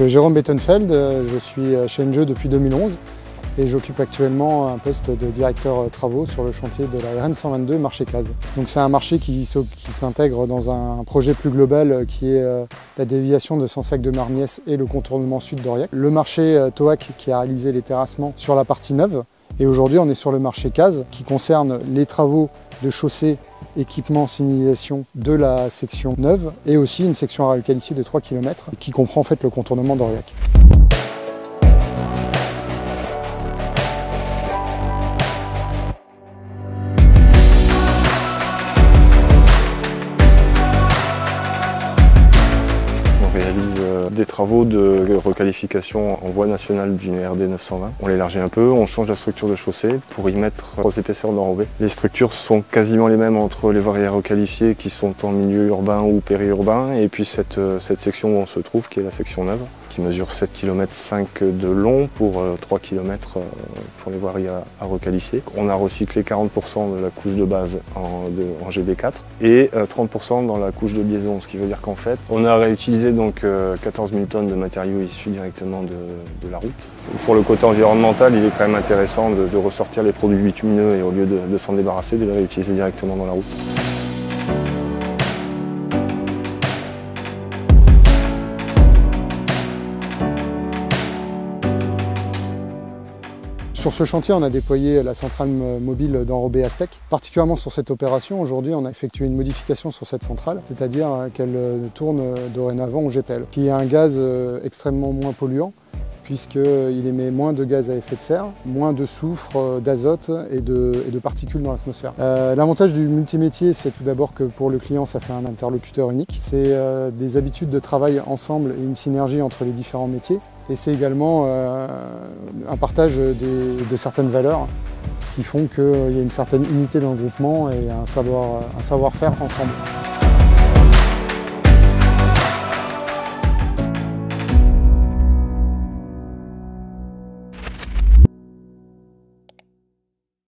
Jérôme Bettenfeld, je suis chez Engie depuis 2011 et j'occupe actuellement un poste de directeur travaux sur le chantier de la RN 122 marché Cazes. Donc c'est un marché qui s'intègre dans un projet plus global qui est la déviation de Sansac de Marmiès et le contournement sud d'Aurillac. Le marché Toac qui a réalisé les terrassements sur la partie neuve et aujourd'hui on est sur le marché Cazes qui concerne les travaux de chaussée, équipement, signalisation de la section neuve et aussi une section à requalifier de 3 km qui comprend en fait le contournement d'Aurillac. On réalise des travaux de requalification en voie nationale d'une RD 920. On l'élargit un peu, on change la structure de chaussée pour y mettre 3 épaisseurs d'enrobé. Les structures sont quasiment les mêmes entre les voiries à requalifier qui sont en milieu urbain ou périurbain et puis cette section où on se trouve qui est la section neuve qui mesure 7,5 km de long pour 3 km pour les voiries à requalifier. On a recyclé 40% de la couche de base en GB4 et 30% dans la couche de liaison, ce qui veut dire qu'en fait on a réutilisé donc 14 000 tonnes de matériaux issus directement de la route. Pour le côté environnemental, il est quand même intéressant de ressortir les produits bitumineux et au lieu de s'en débarrasser, de les réutiliser directement dans la route. Sur ce chantier, on a déployé la centrale mobile d'enrobé Aztec. Particulièrement sur cette opération, aujourd'hui, on a effectué une modification sur cette centrale, c'est-à-dire qu'elle tourne dorénavant au GPL, qui est un gaz extrêmement moins polluant, puisqu'il émet moins de gaz à effet de serre, moins de soufre, d'azote et de particules dans l'atmosphère. L'avantage du multimétier, c'est tout d'abord que pour le client, ça fait un interlocuteur unique. C'est des habitudes de travail ensemble et une synergie entre les différents métiers. Et c'est également un partage de certaines valeurs qui font qu'il y a une certaine unité dans le groupement et un savoir-faire ensemble.